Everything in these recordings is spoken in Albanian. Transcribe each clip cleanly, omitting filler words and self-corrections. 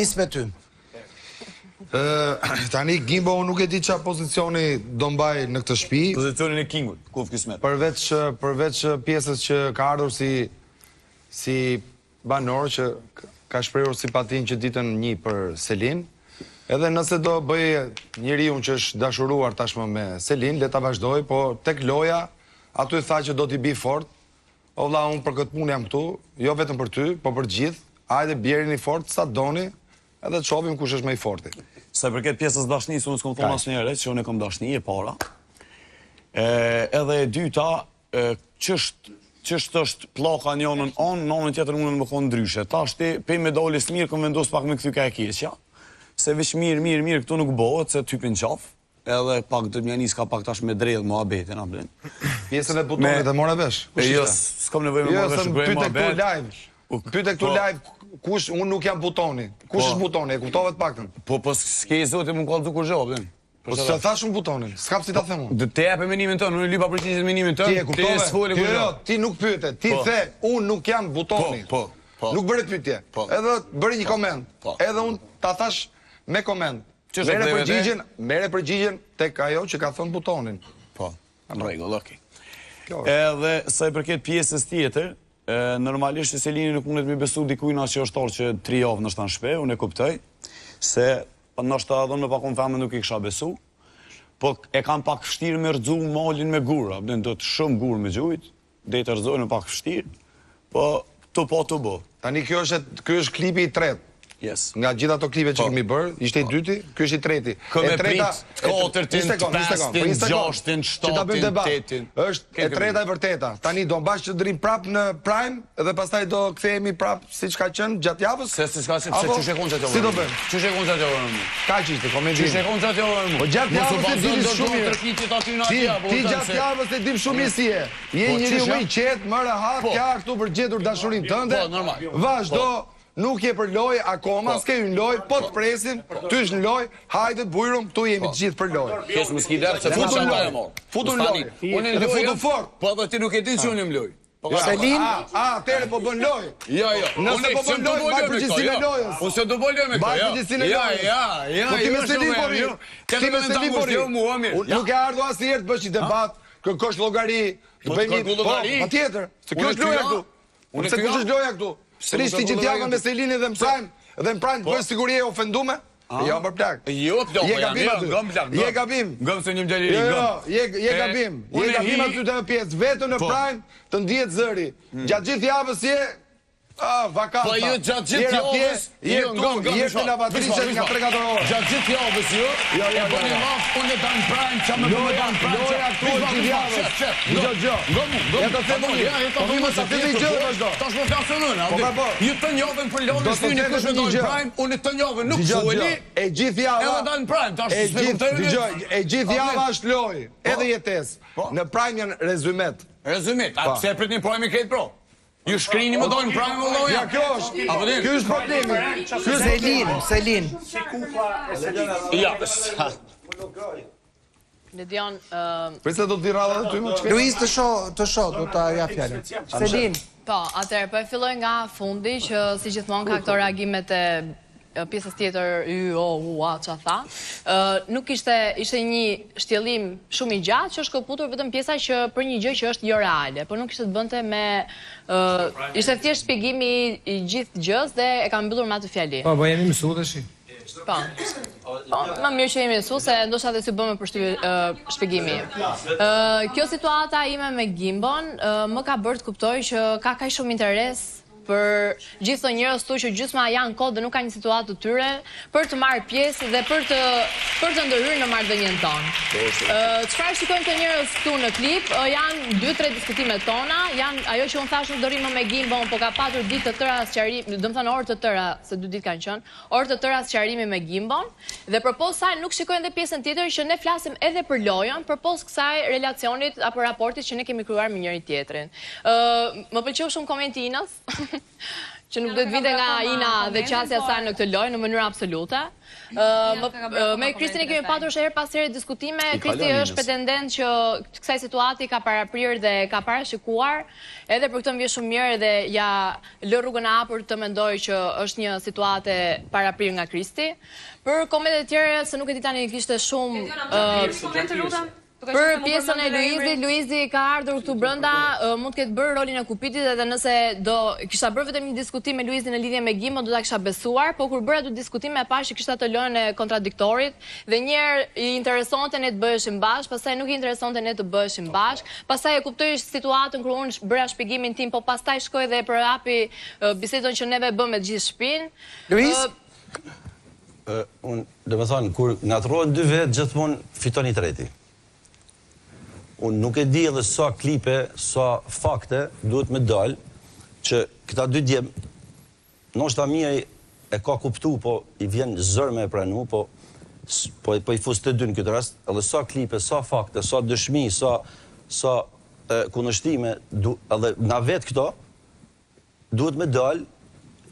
nis me ty. Tani Gimbo nuk e di çfarë pozicioni do mbaj në këtë shtëpi. Pozicionin e Kingut, Kuf Kismet. Përveç pjesës që ka ardhur si banor që ka shprehur simpatin që ditën 1 për Selin. Edhe nëse do bëj njeriu që është dashuruar tashmë me Selin, le ta vazhdoj, po tek loja aty tha që do t'i bi fort. O vlla, unë për këtë punë jam këtu, jo vetëm për ty, po për gjithë. Hajde bjerini fort sa doni, edhe të shohim kush është më i forti. Sa përket pjesës dashnisë, unë s'kam thonë asnjëherë që unë kam dashni e para. Edhe e dyta, ç'është është pllaka njënën nonën tjetër mund të më kon ndryshe. Tash ti pe medalës mirë kam vendos pak me kthy ka e keqja. Se veç mirë këtu nuk bëhet se typin qaf. Edhe pak do të më nis ka pak tash me drejt mohabetin a blen. Pjesën e butonit e mora vesh. Jo, s'kam nevojë me marrë vesh pyet këtu live. Kush unë nuk jam butoni. Kush është butoni? E kuptova të paktën. Po s'ke zoti më ka dukur zhobën. Po s'e thash unë butonin. S'kam si ta them unë. Do të jap menimin tënd, unë lypa përgjigjet menimin tënd. Ti e kuptove? Jo, ti nuk pyete. Ti the, unë nuk jam butoni. Po. Nuk bëre pyetje. Edhe bëri një koment. Edhe unë ta thash me koment. Mere përgjigjen tek ajo që ka thënë butonin. Po. Në rregull, okay. Edhe sa i përket pjesës tjetër, normalisht Selini nuk mundet me besu dikujna që është orë që 3 javë nështë në shpe, unë e kuptoj, se nështë edhe me pakon femën nuk i kësha besu, po e kam pak fështirë me rëdzu malin me gurë, do të shumë gurë me gjujt, dhe të rëzojnë pak fështirë, po të po të bo. Tani kjo është klipi i tretë. Nga gjitha ato klipe që kemi bërë, ishte i dyti, kjo është i treti. Këme prit 4-tin, 5-tin, 6-tin, 7-tin, 8-tin. Është e treta e vërteta. Tani do mbash që drim prap në Prime, edhe pastaj do kthehemi prap si që ka qenë gjatë javës. Se si s'ka qenë, se që shekon gjatë javës. Si do bëjmë? Që shekon gjatë javës në mu? Ka që ishte, komendim. Që shekon gjatë javës në mu? Po gjatë javës e dim shumë mirë. Ti gjatë javës e dim shumë mirë si e. Je njeriu më i qetë, më rehat, kja këtu për gjetur dashurinë tënde. Vazhdo. Nuk je për loj akoma, s'ke ju në loj, po të presin, ty është në loj, hajde bujrum, tu jemi të gjithë për loj. Kesë më s'ki derë, se futu në loj. Futu në loj. Unë e futu fort. Po edhe ti nuk e din që unë më loj. Selin? Atere po bën loj. Jo. Nëse po bën loj, baj përgjithsin e lojës. Unë se do bën loj me këto, baj përgjithsin e lojës. Po ti me Selin po ri. Ti me Selin po ri. Nuk e ardhu asë njerë të bësh i debat, kërkosh logari. Po tjetër, se kjo është loja këtu. Se kush është loja këtu? Rishti gjithë javën me Selinin dhe më prajnë të bësh sigurie e ofendume? Jo, për plak. Jo, plak, je gabim. Gëm se një mgjeri. Je gabim. Je gabim aty të pjesë. Vetën në prajnë të ndihet zëri. Gjatë gjithë javës je... vakanta. Po ju gjatë gjithë javës... Je të lavatrice nga 3-4 orë. Gjatë gjithë javës ju... E po një laf, unë e danë prajnë, që me përme danë prajnë... Loja këtu gjithë javës. Gjo. Ja të themë një. Po më sa të një gjë vazhdo. Tash më flasë nënë. Ju të njovën për lodës, ju një kështë me danë prajnë, unë të njovën nuk fueli... E gjithë java... Edhe danë prajnë, e gjithë java është loj, edhe jetes. Në prajnë janë rezumet. Rezumet, a se e prit një prajnë i krejtë pro? Ju shkrini më dojnë prajnë më loja? Ja, kjo është problemi. Selin. Ja, Ledion... Përse do t'i rralla dhe ty më qëke? Luis të shoh, do t'a ja fjallin. Selin. Po, atëherë, po e filloj nga fundi që si gjithmonë ka këto reagimet e pjesës tjetër, që tha. Nuk ishte një shtjellim shumë i gjatë që është këputur vetëm pjesa që për një gjë që është jo reale, por nuk ishte të bënte me... Ishte thjesht shpjegimi i gjithë gjës dhe e kam mbyllur me atë fjali. Po jemi mësu dhe shi. Po, më mirë që jemi mësu, se ndoshta dhe si bëme për shpjegimi. Kjo situata ime me Gimbon më ka bërë të kuptoj që ka kaq shumë interes për gjithë të njerëz tu që gjysma janë kod dhe nuk ka një situatë të tyre për të marrë pjesë dhe për të ndërhyrë në marrëdhënien tonë. Çfarë shikojnë të njerëz këtu në klip janë 2-3 diskutimet tona, janë ajo që unë thash në dorime me Gimbon, po ka patur ditë të tëra sqarimi, domethënë orë të tëra, se 2 ditë kanë qenë, orë të tëra sqarimi me Gimbon, dhe përpos saj nuk shikojnë edhe pjesën tjetër që ne flasim edhe për lojën, përpos kësaj relacionit apo raportit që ne kemi krijuar me njëri tjetrin. Më pëlqeu shumë komenti Inës. që nuk do të vinte nga Ina dhe qasja e saj në këtë lojë në mënyrë absolute. Me Kristin e kemi patur her pas here diskutime. Kristi është pretendent që kësaj situati ka paraprirë dhe ka parashikuar, edhe për këtë më vjen shumë mirë dhe ja lë rrugën e hapur të mendoj që është një situatë paraprirë nga Kristi. Për komentet e tjera, se nuk e di tani kishte shumë për pjesën e Luizit, Luizi ka ardhur këtu brenda, mund të ketë bërë rolin e kupitit, edhe nëse do kisha bërë vetëm një diskutim me Luizin në lidhje me Gimbon, do ta kisha besuar, po kur bëra atë diskutim e pash që kishte atë lojën e kontradiktorit, dhe njëherë i interesonte ne të bëheshim bashkë, pastaj nuk i interesonte ne të bëheshim bashkë, pastaj e kuptoj situatën kur unë bëra shpjegimin tim, po pastaj shkoi dhe e përhapi bisedën që neve bëm me të gjithë shtëpinë. Luiz? Unë, dhe me thonë, kur ngatrohen 2 vetë, gjithmonë fiton i treti. Unë nuk e di edhe sa klipe, sa fakte duhet me dalë që këta 2 djem, ndoshta mia e ka kuptu, po i vjen zër me e pranu, po i fus të 2 në këtë rast, edhe sa klipe, sa fakte, sa dëshmi, sa kundërshtime, edhe na vetë këto, duhet me dalë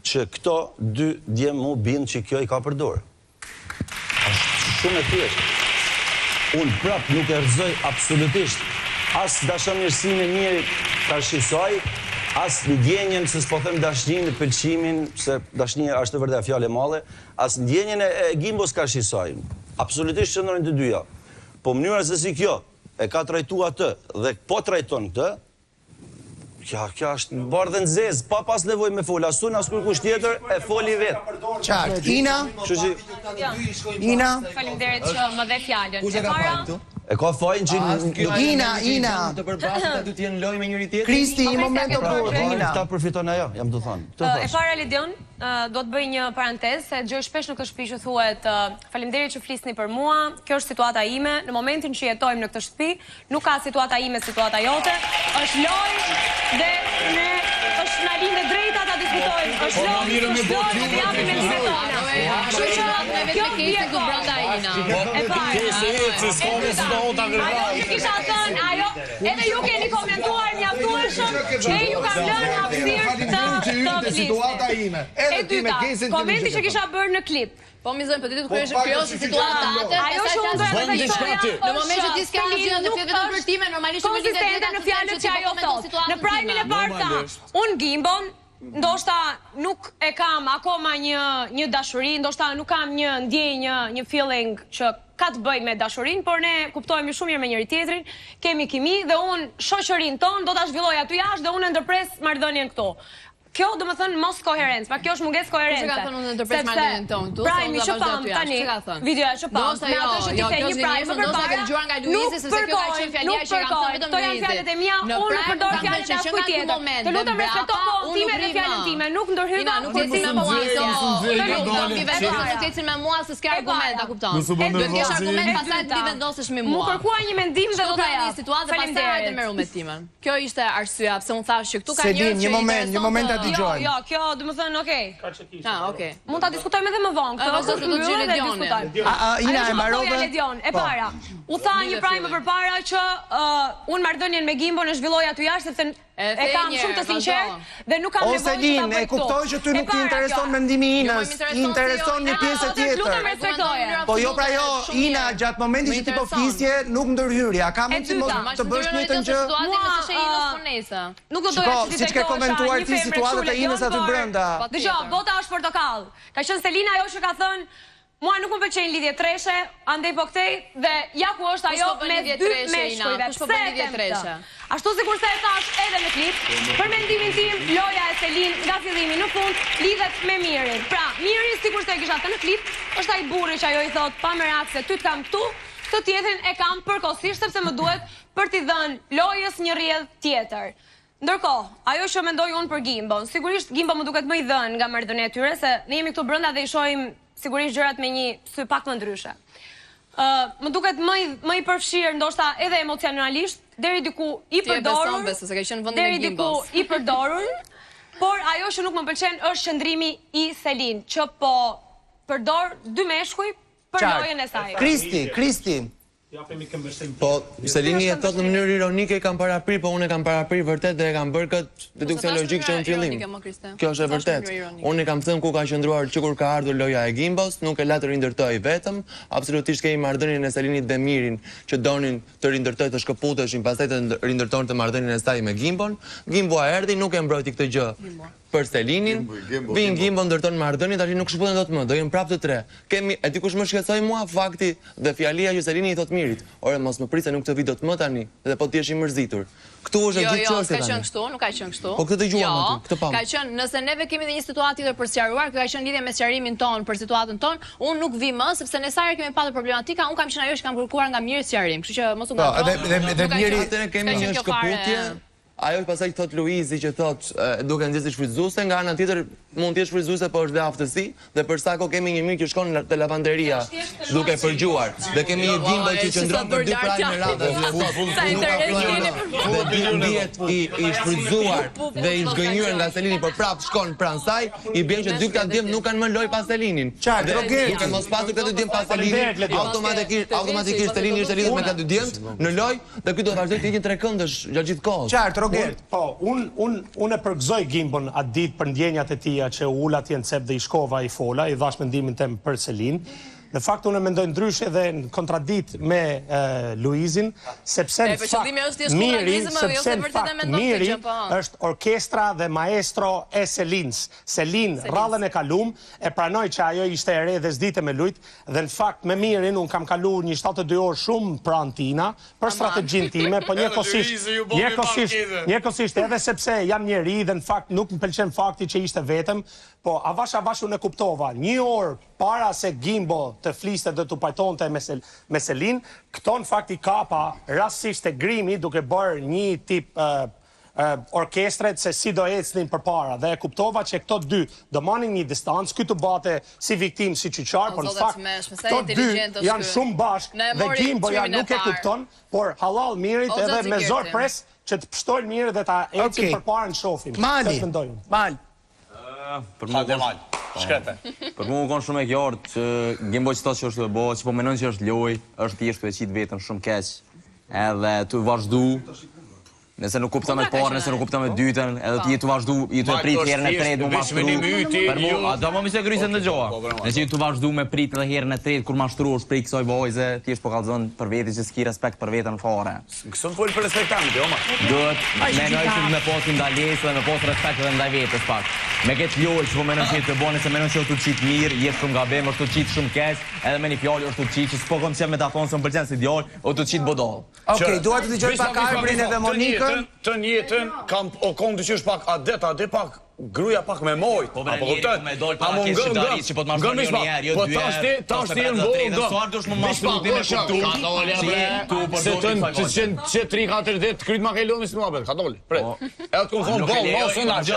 që këto 2 djem mu bindë që kjo i ka përdorë. Ashtë shumë e thjeshtë. Unë prap nuk e rëzoj absolutisht as dashamirësinë e njëri karshisoj, as ndjenjen, se s'po them dashnin e pëlqimin, se dashnia është vërtet fjalë e madhe, as ndjenjen e Gimbos karshisoj. Absolutisht qëndrojnë të dyja. Po mënyra se si kjo e ka trajtuar atë dhe po trajton këtë, kjo është në bardhë në zezë, pa pas nevojë me fol, asun as kur kush tjetër e foli vetë. Qartë. Ina? Ina? Faleminderit që më dhe fjalën. E ka fajin që... Ina. Të përbashkëta du t'jenë lojë me njëri tjetër. Kristi, i momento kur, Ina. Ta përfiton ajo, jam të thonë. E para Lidion, do të bëj një parantezë, se gjoj shpesh në këtë shtëpi që thuhet faleminderit që flisni për mua, kjo është situata ime, në momentin që jetojmë në këtë shtëpi, nuk ka situata ime, situata jote, është lojë dhe ne është na lindë drejta ta diskutojmë. Është lojë, të japim me diskutona. Kjo vjen brenda Ina. E para. Ajo që kisha thënë, ajo, edhe ju keni komentuar mjaftueshëm, që ju kam lënë hapësirë të flisni. E dyta, komenti që kisha bërë në klip. Po mi zonë, për ditë kërë kjo është situatate. Ajo që unë dojë me të shtoja, në moment që ti s'ka asgjë dhe fletë vetëm për time, normalisht më lidhet konsistente në fjalët që ajo thotë. Në prajmin e parë tha, unë Gimbon, ndoshta nuk e kam akoma një dashuri, ndoshta nuk kam një ndjenjë, një feeling që ka të bëj me dashurin, por ne kuptojmë shumë mirë me njëri tjetrin, kemi kimi dhe unë shoqërinë tonë do ta zhvilloj aty jashtë dhe unë ndërpres marrëdhënien këtu. Kjo do më thënë mos koherencë, pra kjo është mungesë koherence. Që ka thënë unë ndërpres marrëdhënien tonë? Prajmi që pam tani, videoja që pam, me ato që ti the një prajmë më përpara, nuk përkoj, to janë fjalët e mia, unë nuk përdor fjalët e askujt tjetër. Të lutem respekto kohën time dhe fjalën time, nuk ndërhyj nuk ecin me mua. Nuk ecin me mua se s'ka argument, a kupton? Do të kesh argument pastaj ti vendosesh me mua. Mu kërkua një mendim dhe do ta jap. Situatë pastaj hajde merru me timën. Kjo ishte arsyeja pse unë thash që këtu ka njerëz që një moment Jo, kjo do të thënë okay. Okay. Mund ta diskutojmë edhe më vonë këtë, ose do të gjyre diskutojmë. Ina e mbarove. E para. U tha një prajmë përpara që unë marrëdhënien me Gimbon e zhvilloj aty jashtë sepse e kam shumë të sinqert dhe nuk kam nevojë të ta bëj. E kuptoj që ty nuk të intereson mendimi i Inës, i intereson një pjesë tjetër. Lutem respektoje. Po jo pra jo, Ina, gjatë momentit që ti po flisje, nuk ndërhyrje. A ka mundësi mos të bësh njëjtën gjë? Nuk do doja të siç ke komentuar ti situatën e Inës aty brenda. Dgjoj, bota është portokall. Ka qenë Selina ajo që ka thënë mua nuk më pëlqejnë lidhje treshe, andej po kthej dhe ja ku është ajo me 2 meshkujve. Ashtu sikurse e thash edhe në klip, për mendimin tim, loja e Selin nga fillimi në fund lidhet me Mirin. Pra, Miri sikurse e kisha thënë në klip, është ai burri që ajo i thot pa merak se ty të kam këtu, të tjetrin e kam përkohësisht sepse më duhet për t'i dhënë lojës një rrjedh tjetër. Ndërkohë, ajo që mendoj unë për Gimbon, sigurisht Gimbon më duket më i dhënë nga marrëdhënia e tyre, se ne jemi këtu brenda dhe i shohim sigurisht gjërat me një sy pak më ndryshe. Më duket më i përfshirë, ndoshta edhe emocionalisht, deri diku i përdorur, por ajo që nuk më pëlqen është qëndrimi i Selin, që po përdor 2 meshkuj për lojën e saj. Kristi, Po, Selini e thot në mënyrë ironike i kam paraprir, po unë e kam paraprir vërtet dhe e kam bërë këtë deduksion logjik që në fillim. Kjo është e vërtet. Unë i kam thënë ku ka qëndruar që kur ka ardhur loja e Gimbos, nuk e la të rindërtoj vetëm, absolutisht kemi marrëdhënien e Selinit dhe Mirin që donin të rindërtoj të shkëputeshin, pastaj të rindërtonte marrëdhënien e saj me Gimbon. Gimbo erdhi, nuk e mbrojti këtë gjë për Selinin, vinë Gimbo ndërton marrëdhënie, tash nuk shkëputen dot më, do jem prapë të tre. Kemi, e di kush më shqetësoi mua fakti dhe fjalia që Selini i thot Mirit, ore mos më prit se nuk të vi dot më tani, dhe po ti je i mërzitur. Këtu është gjithë çështja. Jo, ka qenë kështu, nuk ka qenë kështu. Po këtë dëgjuam aty, këtë pam. Ka qenë, nëse neve kemi edhe një situatë tjetër për sqaruar, kjo ka qenë lidhje me sqarimin ton për situatën ton, unë nuk vi më sepse ne sa herë kemi pasur problematika, unë kam qenë ajo që kam kërkuar nga Miri sqarim, kështu që mos u ngacmo. Dhe Miri atë kemi një shkëputje. Ajo pasaj thot Luizi që thot duke nxjerrë shfrytëzuese, nga ana tjetër mund të jesh shfrytëzuese po është dhe aftësi, dhe për sa kohë kemi një mirë që shkon te lavanderia duke përgjuar. Dhe kemi një Gimbol që qëndron për 2 praj në radhë. Sa interesini. I shfrytëzuar dhe i zgënjur nga Selini për prap shkon pranë saj, i bën që dy këta djem nuk kanë më lojë pas Selinin. Duke mos pasur këtë djem pas Selinin, automatikisht Selini është lidhur me këta dy djemt në lojë dhe ky do të vazhdojë të jetë 3 këndësh gjatë gjithë kohës. Po, unë e përgëzoj Gimbon atë ditë për ndjenjat e tia që ula t'jen cep dhe i shkova i fola, i dhash mendimin tem për Selin. Në fakt unë mendoj ndryshe dhe në kontradikt me Luizin, sepse në fakt Miri është orkestra dhe maestro e Selins. Selin rallën e kalum, e pranoj që ajo ishte e re dhe s'dite me lujt, dhe në fakt me Mirin unë kam kalu një 72 orë shumë pranë tina, për strategjin time, po njëkosisht edhe sepse jam njeri dhe në fakt nuk më pëlqen fakti që ishte vetëm, po avash unë e kuptova, 1 orë para se Gimbo të fliste dhe të pajtonte me Selin, këto në fakt i kapa rastësisht e grimi duke bërë një tip orkestret se si do ecnin për para, dhe e kuptova që këto dy do manin një distancë, ky të bate si viktim, si qyqar, por në fakt këto dy janë shumë bashk dhe Gimbo janë nuk e kupton, por halal Mirit edhe me zor pres që të pështojnë Mirit dhe ta ecin për para në shofim. Mal. Për mu u konë shumë e kjartë që Gimbo që ta që është të bo, që po menon që është loj, është thjesht të qitë vetën shumë keq, edhe të vazhdu, nëse nuk kupton me parë, nëse nuk kupton me dytën, edhe ti të vazhdu, i të prit herën e tretë, mu mashtru, për mu, a do më se gryse në gjoha, nëse i të vazhdu me prit edhe herën e tretë, kur mashtru është prej kësoj vojze, ti është po kalzon për veti që s'ki respekt për vetën fare. Kësën folë për respektamit, jo ma? Duhet, menoj që me posin ndaljes dhe me pos respekt edhe ndaj vetës pak. Me këtë lojë që po menon që të bone, se menon që është të qitë mirë, jetë shumë gabem, është të qitë shumë keq, edhe me një fjallë është të qitë, që s'po kom që me ta thonë se më pëlqen si djallë, o të qitë bodall. Okej, duhet të dëgjoj pak Arbrin edhe Monikën. Të njëtën, kam të qysh pak adet pak gruja pak me mojt. Po bre, me dojnë para kesh qëtarit që po të mashtru një njerë, jo 2 herë, ta shte në bërë, dhe suar dush më mashtru ti me kuptu, se të 3-4 dhe të kryt ma ke lënë si muabet, ka dole, pret. E të këmë thonë bërë, ma së nashë.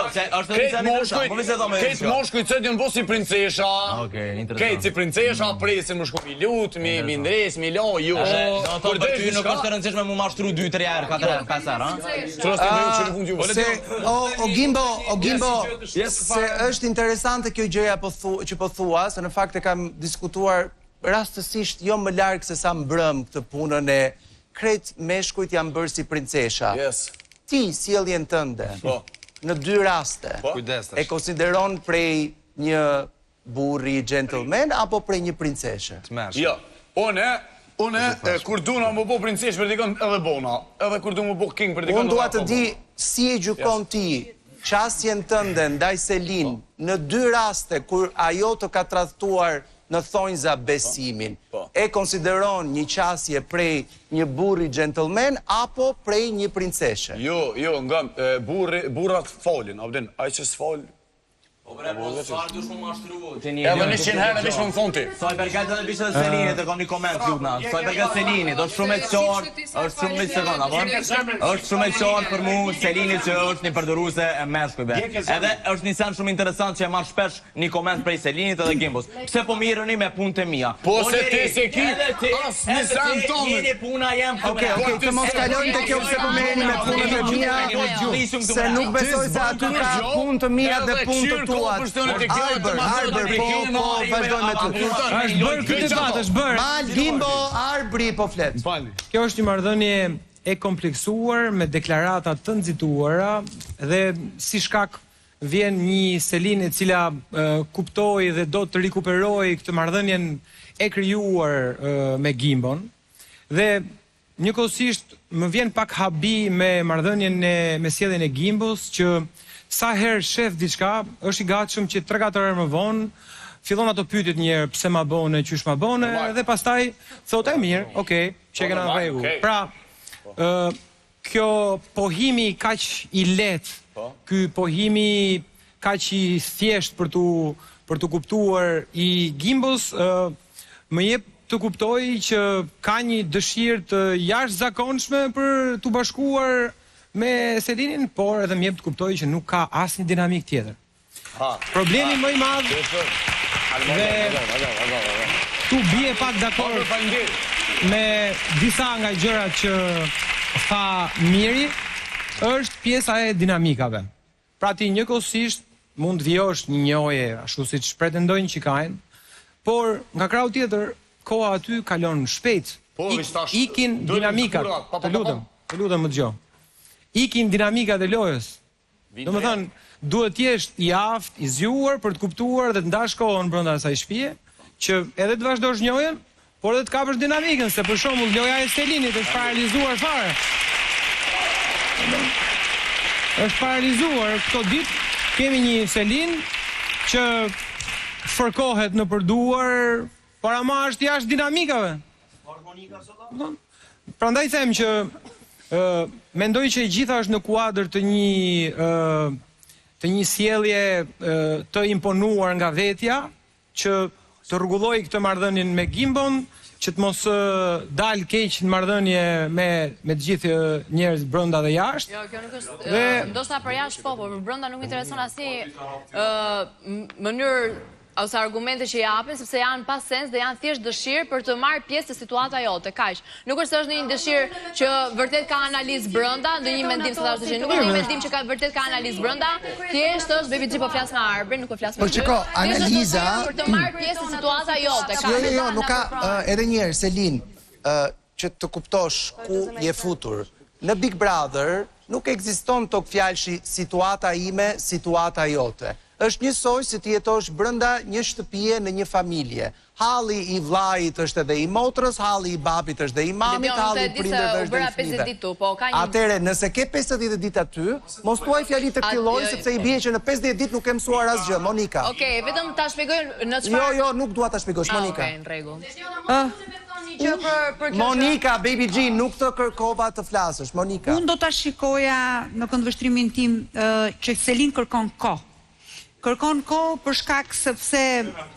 Këtë moshkuj cët jënë bo si princesha, këtë si princesha, presin më shku mi lut, mi ndres, mi lo, ju. Për ty nuk është të rëndësishme mu mashtru 2-3 herë, 4 herë, 5 herë, O Gimbo, se është interesante kjo gjëja që po thua, se në fakt e kam diskutuar rastësisht jo më larg se sa mbrëm këtë punën e krejt meshkujt janë bërë si princesha. Ti, sjelljen tënde, në 2 raste, e konsideron prej një burri gentleman apo prej një princeshe? Jo, une, kur duna më bo princeshe për dikon edhe bona, edhe kur du më bo king për dikon edhe bona. Unë dua të di si e gjukon ti qasjen tënde ndaj Selin në 2 raste kur ajo të ka tradhtuar në thonjza besimin, e konsideron një qasje prej një burri gentleman apo prej një princeshe? Jo, nga burrat folin, abdin, aj që s'fol. Po bre, po s'far dush më mashtru. Edhe 100 herë vish më më thonë ti. Saj përket edhe bishë dhe Selini, të kom një koment lutna. Saj përket Selini, do shumë e qartë, është shumë me sekunda, është shumë e qartë për mu Selini që është një përdoruse e meshkujve. Edhe është një sen shumë interesant që e marrë shpesh një koment prej Selinit edhe Gimbos. Pse po mirëni me punët e mia? Po se ti se ki, as një sen tonë. Jeni puna jem të me. Okej, të mos kalojnë të kjo pse po mirëni me punët e mia, se nuk besoj se aty ka punë të mia dhe punë të thuat. Arber, po vazhdoj me ty. Është bërë këtë debat, është bërë. Mal, Gimbo, Arbri po flet. Kjo është një marrëdhënie e kompleksuar me deklarata të nxituara dhe si shkak vjen një Selin e cila kuptoi dhe do të rikuperojë këtë marrëdhënien e krijuar me Gimbon dhe njëkohësisht më vjen pak habi me marrëdhënien me sjelljen e Gimbos që sa herë shef diçka është i gatshëm që 3-4 herë më vonë fillon ato pyetjet një herë pse ma bëne, qysh ma bëne dhe pastaj thotë mirë, okay, që kena në rregull. Pra, kjo pohimi kaq i lehtë, ky pohimi kaq i thjesht për tu kuptuar i Gimbos më jep të kuptoj që ka një dëshirë të jashtëzakonshme për të bashkuar me Selinin, por edhe më jep të kuptoj që nuk ka asnjë dinamik tjetër. Problemi më i madh dhe tu bie pak dakord me disa nga gjërat që tha Miri, është pjesa e dinamikave. Pra ti njëkohësisht mund të vijosh një njohje ashtu siç pretendojnë që kanë, por nga krau tjetër koha aty kalon shpejt. Ikin dinamikat. Të lutem më dëgjoj. Ikin dinamikat e lojës. Domethënë, duhet të jesh i aftë, i zgjuar për të kuptuar dhe të ndash kohën brenda asaj shtëpie, që edhe të vazhdosh njohjen, por edhe të kapësh dinamikën, se për shembull loja e Selinit është paralizuar fare. Është paralizuar këto ditë, kemi një Selin që fërkohet në përduar, por ama është jashtë dinamikave. Prandaj them që mendoj që e gjitha është në kuadër të një sjellje të imponuar nga vetja që të rregulloj këtë marrëdhënien me Gimbon, që të mos dal keq në marrëdhënie me të gjithë njerëz brenda dhe jashtë. Jo, kjo nuk është ndoshta për jashtë po, por për brenda nuk intereson asnjë mënyrë ose argumente që japen, sepse janë pa sens dhe janë thjesht dëshirë për të marrë pjesë të situata jote, kaq. Nuk është se është një dëshirë që vërtet ka analizë brenda, ndonjë mendim se thash dëshirë. Nuk është një mendim që vërtet ka analizë brenda, thjesht është Baby G po flas me Arbrin, nuk po flas me ty. Po çiko, analiza për të marrë pjesë të situata jote. Jo, nuk ka edhe një herë Selin, që të kuptosh ku je futur. Në Big Brother nuk ekziston tok fjalëshi situata ime, situata jote. Është njësoj si ti jetosh brenda një shtëpie në një familje. Halli i vllajit është edhe i motrës, halli i babit është edhe i mamit, halli i prindërve është edhe i fëmijëve. Atëre, nëse ke 50 ditë aty, mos thuaj fjali të këtij lloji sepse i bie që në 50 ditë nuk ke mësuar asgjë, Monika. Okej, vetëm ta shpjegoj në çfarë. Jo, nuk dua ta shpjegosh, Monika. Okej, në rregull. Monika, Baby G, nuk të kërkova të flasësh, Monika. Unë do ta shikoja në këndvështrimin tim që Selin kërkon kohë. Kërkon kohë për shkak sepse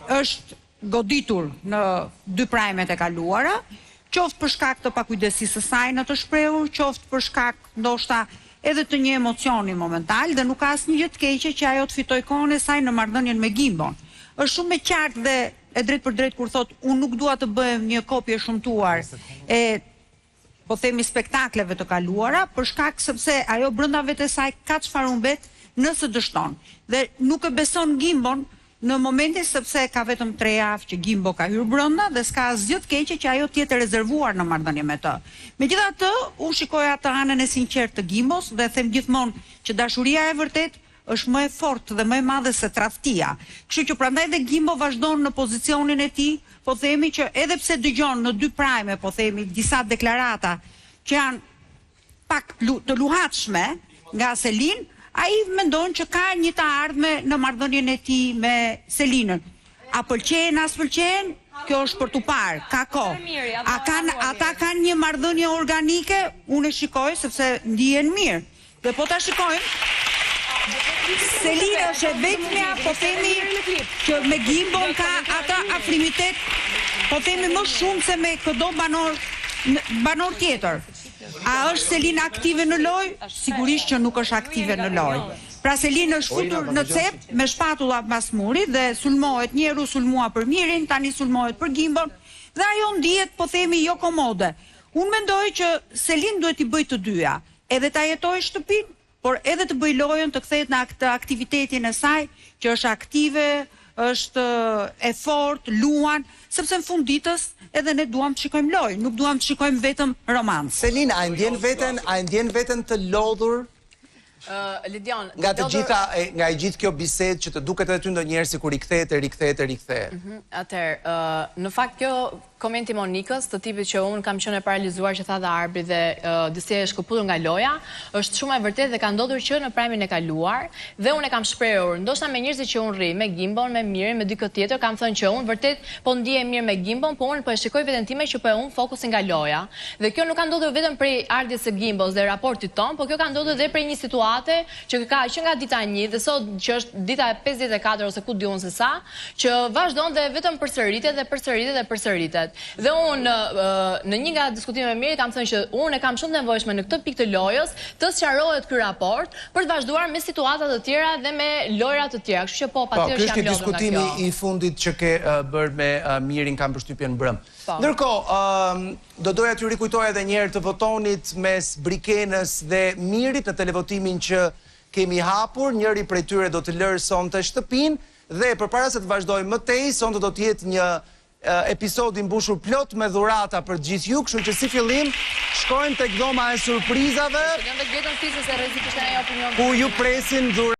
është goditur në 2 prajmet e kaluara, qoftë për shkak të pakujdesisë së saj në të shprehur, qoftë për shkak ndoshta edhe të një emocioni momental dhe nuk ka asnjë gjë të keqe që ajo të fitoj kohën e saj në marrëdhënien me Gimbon. Është shumë e qartë dhe e drejt për drejt kur thotë unë nuk dua të bëhem një kopje shumtuar e po themi spektakleve të kaluara, për shkak sepse ajo brenda vetes saj ka çfarë humbet nëse dështon. Dhe nuk e beson Gimbon në momentin sepse ka vetëm 3 javë që Gimbo ka hyrë brenda dhe s'ka asgjë të keqe që ajo të jetë rezervuar në marrëdhënie me të. Megjithatë, unë shikoja atë anën e sinqertë të Gimbos dhe them gjithmonë që dashuria e vërtet është më e fortë dhe më e madhe se tradhtia. Kështu që prandaj dhe Gimbo vazhdon në pozicionin e tij, po themi që edhe pse dëgjon në 2 prajme, po themi disa deklarata që janë pak të luhatshme nga Selin, ai mendon që ka një të ardhme në marrëdhënien e tij me Selinën. A pëlqen, as pëlqen? Kjo është për tu parë, ka kohë. Ata kanë një marrëdhënie organike, unë e shikoj sepse ndihen mirë. Dhe po ta shikojmë, Selina është vetmja, po themi që me Gimbon ka ata afrimitet, po themi më shumë se me çdo banor tjetër. A është Selina aktive në lojë? Sigurisht që nuk është aktive në lojë. Pra Selina është futur në cep me shpatulla pas murit dhe sulmohet, një herë sulmua për Mirin, tani sulmohet për Gimbon dhe ajo ndihet, po themi, jo komode. Unë mendoj që Selin duhet i bëj të dyja, edhe ta jetojë shtëpinë, por edhe të bëj lojën të kthehet në aktivitetin e saj, që është aktive, është e fortë, luan, sepse në fund ditës edhe ne duam të shikojmë lojë, nuk duam të shikojmë vetëm romans. Selin, a ndjen veten të lodhur? Lidion, nga i gjithë kjo bisedë që të duket edhe ty ndonjëherë sikur rikthehet. Atëherë, në fakt kjo komenti Monikës, të tipit që unë kam qenë e paralizuar që tha dhe Arbri dhe disi e shkëputur nga loja, është shumë e vërtet dhe ka ndodhur që në prajmin e kaluar, dhe unë e kam shprehur, ndoshta me njerëzit që unë rri, me Gimbon, me Mirin, me dikë tjetër, kam thënë që unë vërtet po ndihem mirë me Gimbon, po unë po e shikoj veten time që po e humbë fokusin nga loja. Dhe kjo nuk ka ndodhur vetëm prej ardhjes së Gimbos dhe raportit ton, po kjo ka ndodhur edhe prej një situate që ka që nga dita 1 dhe sot që është dita 54 ose ku diun se sa, që vazhdon dhe vetëm përsëritet. Dhe unë në një nga diskutime mirë kam thënë që unë e kam shumë të nevojshme në këtë pikë të lojës të sqarohet ky raport për të vazhduar me situata të tjera dhe me lojra të tjera. Kështu që patjetër jam lodhur nga kjo. Ky është diskutimi i fundit që ke bërë me Mirin, kam përshtypjen brëm. Ndërkohë, do doja t'ju rikujtoj edhe një herë të votonit mes Brikenës dhe Mirit në televotimin që kemi hapur. Njëri prej tyre do të lërë sonte shtëpinë dhe përpara se të vazhdojmë më tej, sonte do të jetë një episodi mbushur plot me dhurata për gjithë ju, kështu që si fillim shkojmë tek dhoma e surprizave. Ku ju presin dhurata